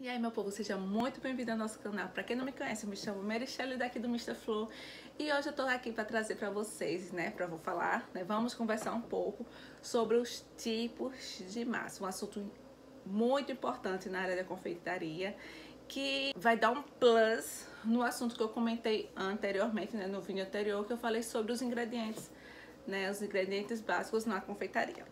E aí, meu povo, seja muito bem-vindo ao nosso canal. Para quem não me conhece, eu me chamo Merichelle daqui do Mr. Flow e hoje eu tô aqui para trazer para vocês, vou falar, vamos conversar um pouco sobre os tipos de massa, um assunto muito importante na área da confeitaria, que vai dar um plus no assunto que eu comentei anteriormente, no vídeo anterior, que eu falei sobre os ingredientes, os ingredientes básicos na confeitaria.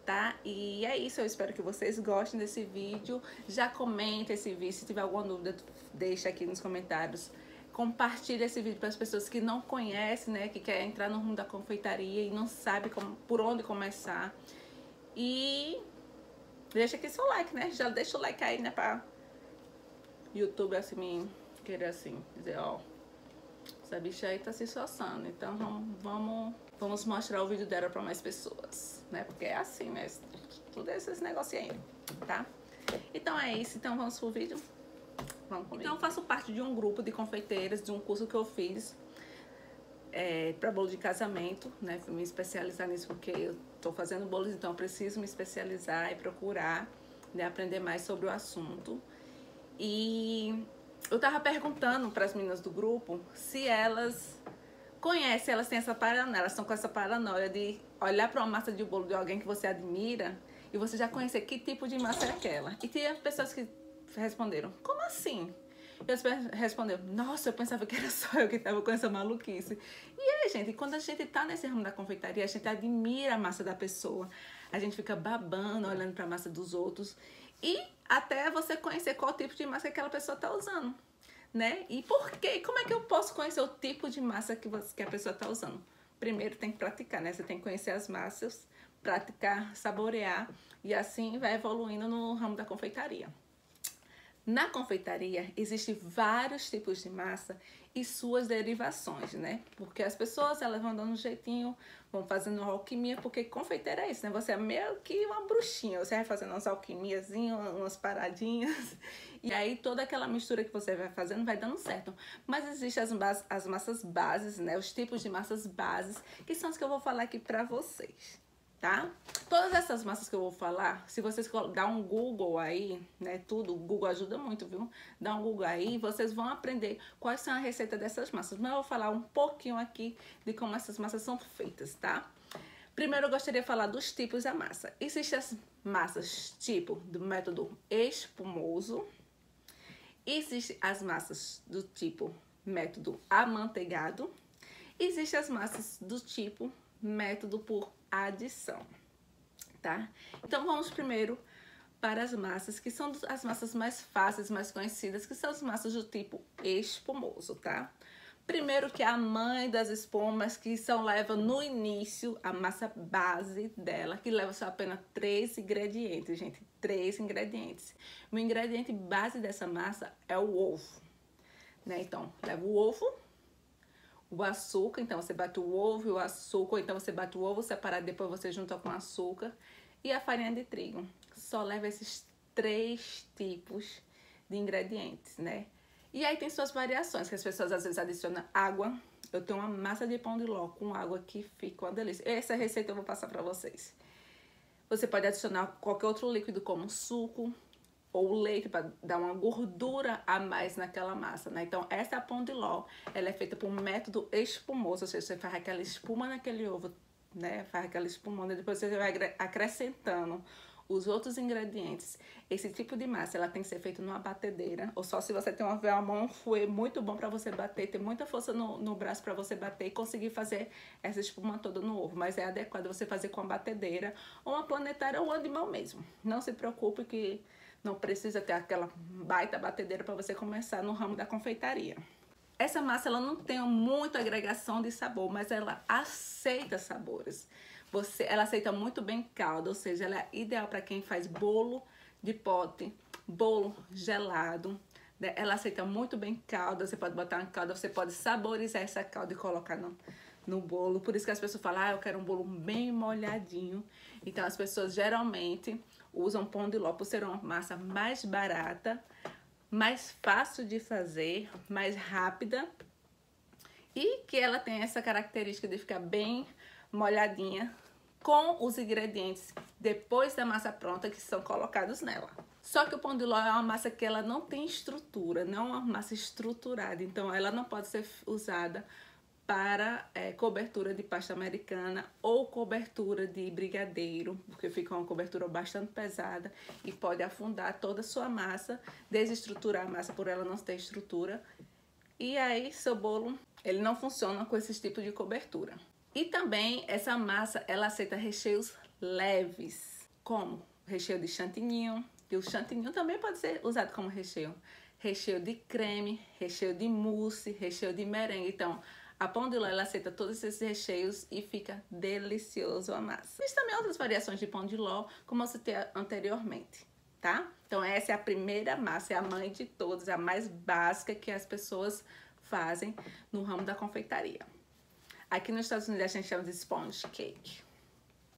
Tá? E é isso, eu espero que vocês gostem desse vídeo. Já comenta esse vídeo, se tiver alguma dúvida, deixa aqui nos comentários. Compartilha esse vídeo para as pessoas que não conhecem, que querem entrar no rumo da confeitaria e não sabe por onde começar. E deixa aqui seu like, Já deixa o like aí, para YouTube assim me querer assim dizer, ó, essa bicha aí tá se esforçando. Então vamos mostrar o vídeo dela para mais pessoas, Porque é assim, tudo esses negocinhos aí, tá? Então é isso, então vamos pro vídeo. Vamos comigo. Então eu faço parte de um grupo de confeiteiras, de um curso que eu fiz para bolo de casamento, Fui me especializar nisso porque eu tô fazendo bolos, então eu preciso me especializar e procurar, aprender mais sobre o assunto. E eu tava perguntando para as meninas do grupo se elas conhecem, elas têm essa paranoia, elas estão com essa paranoia de olhar para uma massa de bolo de alguém que você admira e você já conhecer que tipo de massa é aquela. E tinha pessoas que responderam, como assim? E elas responderam, nossa, eu pensava que era só eu que tava com essa maluquice. E aí, gente, quando a gente tá nesse ramo da confeitaria, a gente admira a massa da pessoa, a gente fica babando, olhando para a massa dos outros e até você conhecer qual tipo de massa que aquela pessoa tá usando. E por quê? Como é que eu posso conhecer o tipo de massa que a pessoa está usando? Primeiro tem que praticar, Você tem que conhecer as massas, praticar, saborear e assim vai evoluindo no ramo da confeitaria. Na confeitaria existem vários tipos de massa e suas derivações, Porque as pessoas elas vão dando um jeitinho, vão fazendo uma alquimia, porque confeiteira é isso, Você é meio que uma bruxinha, você vai fazendo umas alquimiazinhas, umas paradinhas, e aí toda aquela mistura que você vai fazendo vai dando certo. Mas existem as massas bases, Os tipos de massas bases, que são as que eu vou falar aqui pra vocês, tá? Todas essas massas que eu vou falar, se vocês dar um Google aí, tudo, o Google ajuda muito, viu? Dá um Google aí, vocês vão aprender quais são a receita dessas massas. Mas eu vou falar um pouquinho aqui de como essas massas são feitas, tá? Primeiro eu gostaria de falar dos tipos da massa. Existem as massas tipo do método espumoso. Existem as massas do tipo método amanteigado. Existem as massas do tipo método por adição, tá? Então vamos primeiro para as massas, que são as massas mais fáceis, mais conhecidas, que são as massas do tipo espumoso, tá? Primeiro que a mãe das espumas, que leva no início a massa base dela, que leva só apenas 3 ingredientes, gente, 3 ingredientes. O ingrediente base dessa massa é o ovo, Então, leva o ovo, o açúcar, então você bate o ovo e o açúcar, ou então você bate o ovo separado, depois você junta com açúcar, e a farinha de trigo. Só leva esses 3 tipos de ingredientes, E aí tem suas variações, que as pessoas às vezes adicionam água. Eu tenho uma massa de pão de ló com água que fica uma delícia. Essa receita eu vou passar pra vocês. Você pode adicionar qualquer outro líquido, como suco ou leite, para dar uma gordura a mais naquela massa, Então, essa pão de ló, ela é feita por método espumoso, ou seja, você faz aquela espuma naquele ovo, Faz aquela espumona, depois você vai acrescentando os outros ingredientes. Esse tipo de massa, ela tem que ser feita numa batedeira, ou só se você tem uma mão fouet muito bom para você bater, ter muita força no braço para você bater e conseguir fazer essa espuma toda no ovo. Mas é adequado você fazer com a batedeira, ou uma planetária, ou uma de mão mesmo. Não se preocupe que não precisa ter aquela baita batedeira para você começar no ramo da confeitaria. Essa massa ela não tem muita agregação de sabor, mas ela aceita sabores. Ela aceita muito bem caldo, ou seja, ela é ideal para quem faz bolo de pote, bolo gelado. Ela aceita muito bem calda, você pode botar uma calda, você pode saborizar essa calda e colocar no bolo. Por isso que as pessoas falam, eu quero um bolo bem molhadinho. Então as pessoas geralmente usam pão de ló por ser uma massa mais barata, mais fácil de fazer, mais rápida e que ela tem essa característica de ficar bem molhadinha com os ingredientes depois da massa pronta que são colocados nela. Só que o pão de ló é uma massa que ela não tem estrutura, não é uma massa estruturada, então ela não pode ser usada para cobertura de pasta americana ou cobertura de brigadeiro, porque fica uma cobertura bastante pesada e pode afundar toda a sua massa, desestruturar a massa por ela não ter estrutura. E aí seu bolo, ele não funciona com esses tipos de cobertura. E também essa massa, ela aceita recheios leves, como recheio de chantilly, e o chantilly também pode ser usado como recheio. Recheio de creme, recheio de mousse, recheio de merengue. Então, a pão de ló, ela aceita todos esses recheios e fica delicioso a massa. Existem também outras variações de pão de ló, como eu citei anteriormente, tá? Então, essa é a primeira massa, é a mãe de todas, a mais básica que as pessoas fazem no ramo da confeitaria. Aqui nos Estados Unidos a gente chama de sponge cake.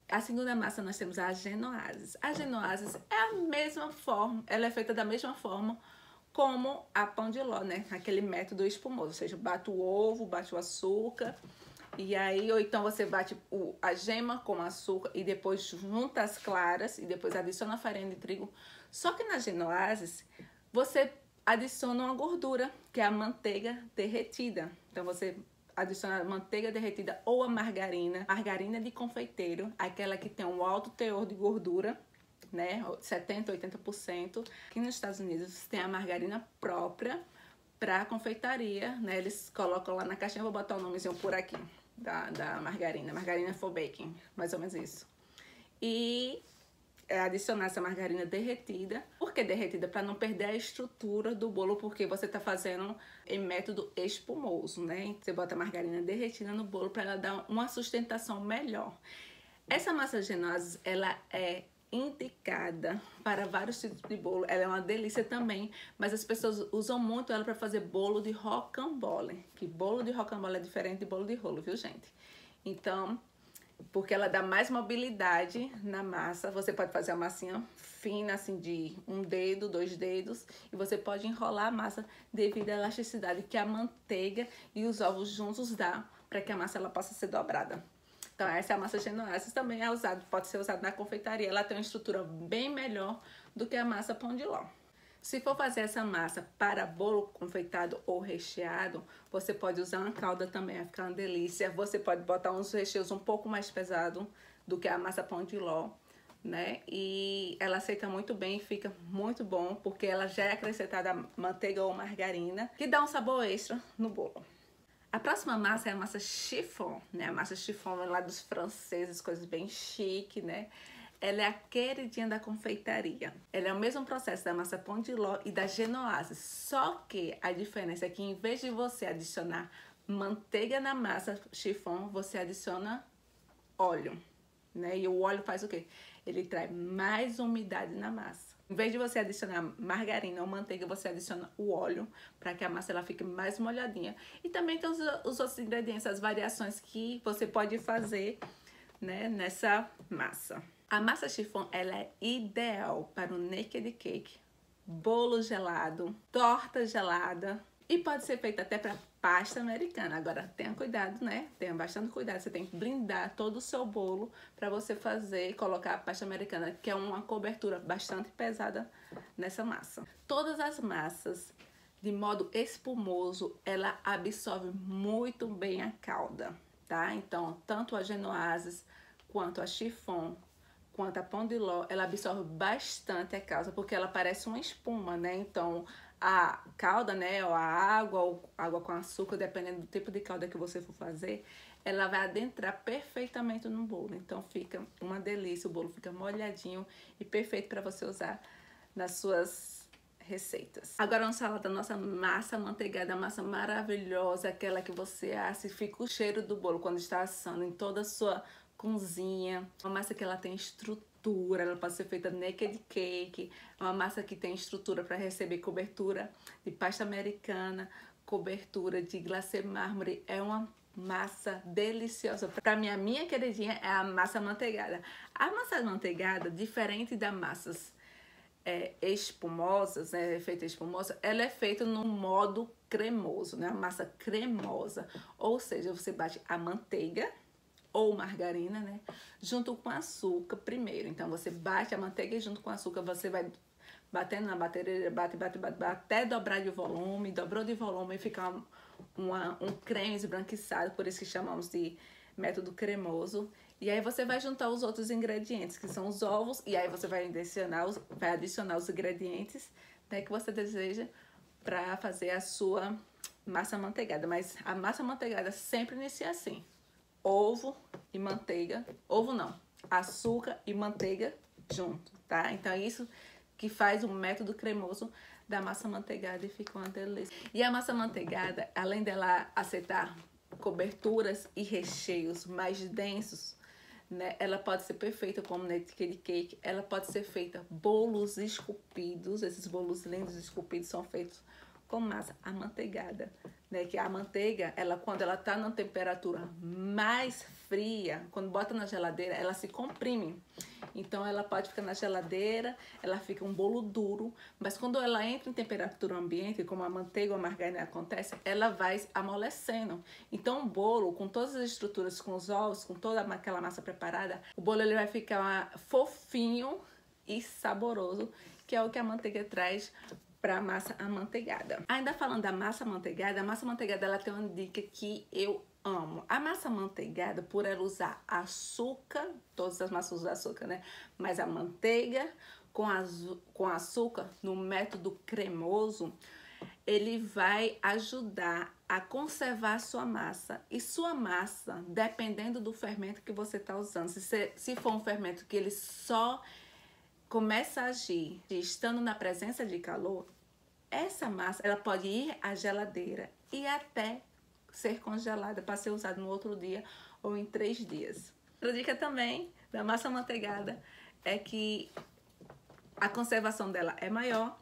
A segunda massa nós temos a genoases. A genoases é a mesma forma, ela é feita da mesma forma como a pão de ló, né? Aquele método espumoso, ou seja, bate o ovo, bate o açúcar, e aí, ou então você bate a gema com açúcar e depois junta as claras e depois adiciona a farinha de trigo. Só que na genoases, você adiciona uma gordura, que é a manteiga derretida. Então, você adiciona a manteiga derretida ou a margarina de confeiteiro, aquela que tem um alto teor de gordura, né, 70%, 80%. Aqui nos Estados Unidos tem a margarina própria para confeitaria, né, eles colocam lá na caixinha, vou botar o nomezinho por aqui, da margarina for baking, mais ou menos isso. E adicionar essa margarina derretida. Por que derretida? Para não perder a estrutura do bolo, porque você está fazendo em método espumoso, né? Você bota a margarina derretida no bolo para ela dar uma sustentação melhor. Essa massa genoise, ela é indicada para vários tipos de bolo. Ela é uma delícia também, mas as pessoas usam muito ela para fazer bolo de rocambole. Que bolo de rocambole é diferente de bolo de rolo, viu, gente? Então, porque ela dá mais mobilidade na massa. Você pode fazer a massinha fina, assim, de 1 dedo, 2 dedos, e você pode enrolar a massa devido à elasticidade que a manteiga e os ovos juntos dá para que a massa ela possa ser dobrada. Então, essa é a massa genoise, também é usada, pode ser usada na confeitaria. Ela tem uma estrutura bem melhor do que a massa pão de ló. Se for fazer essa massa para bolo confeitado ou recheado, você pode usar uma calda também, vai ficar uma delícia. Você pode botar uns recheios um pouco mais pesados do que a massa pão de ló, né? E ela aceita muito bem, fica muito bom, porque ela já é acrescentada manteiga ou margarina, que dá um sabor extra no bolo. A próxima massa é a massa chiffon, né? A massa chiffon é lá dos franceses, coisas bem chique, né? Ela é a queridinha da confeitaria. Ela é o mesmo processo da massa pão de ló e da genoise, só que a diferença é que em vez de você adicionar manteiga na massa chiffon, você adiciona óleo, né? E o óleo faz o quê? Ele traz mais umidade na massa. Em vez de você adicionar margarina ou manteiga, você adiciona o óleo para que a massa ela fique mais molhadinha. E também tem os outros ingredientes, as variações que você pode fazer, né, nessa massa. A massa chiffon, ela é ideal para o naked cake, bolo gelado, torta gelada e pode ser feita até para pasta americana. Agora, tenha cuidado, né? Tenha bastante cuidado. Você tem que blindar todo o seu bolo para você fazer e colocar a pasta americana, que é uma cobertura bastante pesada nessa massa. Todas as massas, de modo espumoso, ela absorve muito bem a calda, tá? Então, tanto a genoise quanto a chiffon, quanto a pão de ló, ela absorve bastante a calda, porque ela parece uma espuma, né? Então, a calda, né, ou a água, ou água com açúcar, dependendo do tipo de calda que você for fazer, ela vai adentrar perfeitamente no bolo. Então, fica uma delícia, o bolo fica molhadinho e perfeito para você usar nas suas receitas. Agora vamos falar da nossa massa amanteigada, massa maravilhosa, aquela que você assa e fica o cheiro do bolo quando está assando em toda a sua cozinha. Uma massa que ela tem estrutura, ela pode ser feita naked cake, é uma massa que tem estrutura para receber cobertura de pasta americana, cobertura de glacê mármore, é uma massa deliciosa. Para mim, a minha queridinha é a massa amanteigada. A massa amanteigada, diferente das massas espumosas, né, feita espumosa, ela é feita no modo cremoso, né, a massa cremosa, ou seja, você bate a manteiga ou margarina, né? Junto com açúcar primeiro. Então você bate a manteiga e junto com açúcar você vai batendo na batedeira, bate, até dobrar de volume. Dobrou de volume e ficar um creme esbranquiçado, por isso que chamamos de método cremoso. E aí você vai juntar os outros ingredientes, que são os ovos, e aí você vai adicionar os ingredientes, né, que você deseja para fazer a sua massa amanteigada. Mas a massa amanteigada sempre inicia assim: ovo e manteiga, ovo não, açúcar e manteiga junto, tá? Então é isso que faz o método cremoso da massa amanteigada e fica uma delícia. E a massa amanteigada, além dela aceitar coberturas e recheios mais densos, né, ela pode ser perfeita como native cake, ela pode ser feita bolos esculpidos. Esses bolos lindos esculpidos são feitos com massa amanteigada, né? Que a manteiga, quando ela tá na temperatura mais fria, quando bota na geladeira, ela se comprime. Então ela pode ficar na geladeira, ela fica um bolo duro, mas quando ela entra em temperatura ambiente, como a manteiga ou a margarina acontece, ela vai amolecendo. Então o bolo, com todas as estruturas, com os ovos, com toda aquela massa preparada, o bolo ele vai ficar fofinho e saboroso, que é o que a manteiga traz para a massa amanteigada. Ainda falando da massa amanteigada, a massa amanteigada ela tem uma dica que eu amo. A massa amanteigada, por ela usar açúcar, todas as massas usam açúcar, né? Mas a manteiga com açúcar no método cremoso, ele vai ajudar a conservar a sua massa. E sua massa, dependendo do fermento que você está usando, se for um fermento que ele só começa a agir estando na presença de calor, essa massa ela pode ir à geladeira e até ser congelada para ser usada no outro dia ou em 3 dias. Outra dica também da massa amanteigada é que a conservação dela é maior.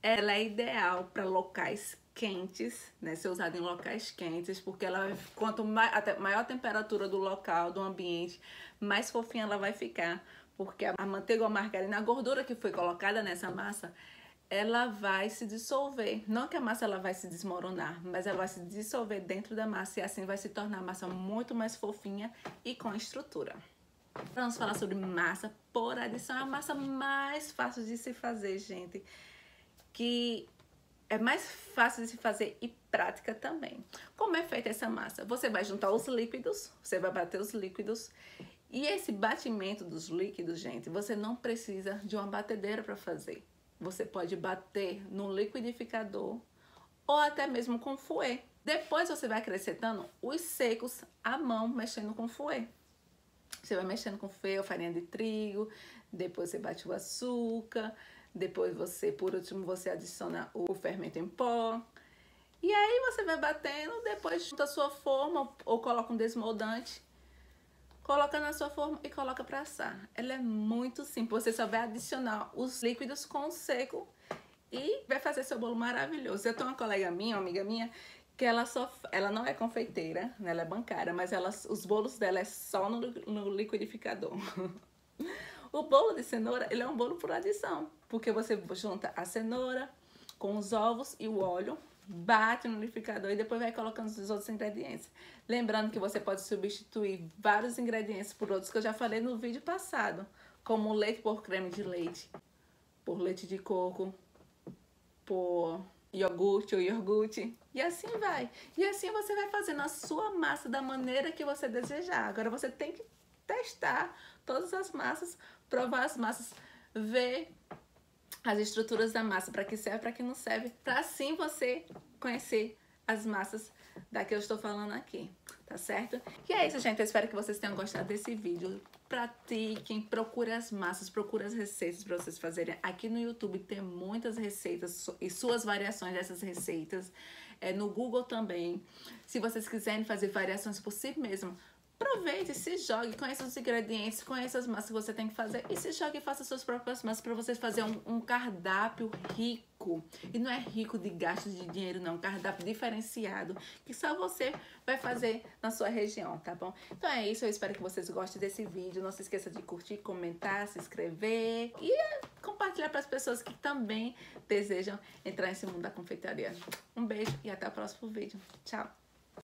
Ela é ideal para locais quentes, né? Ser usada em locais quentes, porque quanto maior a temperatura do local, do ambiente, mais fofinha ela vai ficar. Porque a manteiga ou a margarina, a gordura que foi colocada nessa massa, ela vai se dissolver. Não que a massa ela vai se desmoronar, mas ela vai se dissolver dentro da massa e assim vai se tornar a massa muito mais fofinha e com estrutura. Vamos falar sobre massa por adição. É a massa mais fácil de se fazer, gente. Que é mais fácil de se fazer e prática também. Como é feita essa massa? Você vai juntar os líquidos, você vai bater os líquidos. E esse batimento dos líquidos, gente, você não precisa de uma batedeira para fazer. Você pode bater no liquidificador ou até mesmo com fouet. Depois você vai acrescentando os secos à mão, mexendo com fouet. Você vai mexendo com fouet ou farinha de trigo, depois você bate o açúcar, depois por último, você adiciona o fermento em pó. E aí você vai batendo, depois junta a sua forma ou coloca um desmoldante. Coloca na sua forma e coloca para assar. Ela é muito simples. Você só vai adicionar os líquidos com o seco e vai fazer seu bolo maravilhoso. Eu tenho uma colega minha, uma amiga minha, que ela não é confeiteira, né? Ela é bancária, mas os bolos dela é só no liquidificador. O bolo de cenoura, ele é um bolo por adição, porque você junta a cenoura com os ovos e o óleo, bate no liquidificador e depois vai colocando os outros ingredientes. Lembrando que você pode substituir vários ingredientes por outros que eu já falei no vídeo passado, como leite por creme de leite, por leite de coco, por iogurte ou iogurte, e assim vai. E assim você vai fazendo a sua massa da maneira que você desejar. Agora você tem que testar todas as massas, provar as massas, ver as estruturas da massa, para que serve, para que não serve, para assim você conhecer as massas da que eu estou falando aqui, tá certo? E é isso, gente, eu espero que vocês tenham gostado desse vídeo. Pratiquem, procure as massas, procure as receitas para vocês fazerem. Aqui no YouTube tem muitas receitas e suas variações dessas receitas, no Google também. Se vocês quiserem fazer variações por si mesmo, aproveite, se jogue, conheça os ingredientes, conheça as massas que você tem que fazer e se jogue e faça suas próprias massas para vocês fazerem um cardápio rico. E não é rico de gastos de dinheiro, não. Um cardápio diferenciado que só você vai fazer na sua região, tá bom? Então é isso, eu espero que vocês gostem desse vídeo. Não se esqueça de curtir, comentar, se inscrever e compartilhar para as pessoas que também desejam entrar nesse mundo da confeitaria. Um beijo e até o próximo vídeo. Tchau!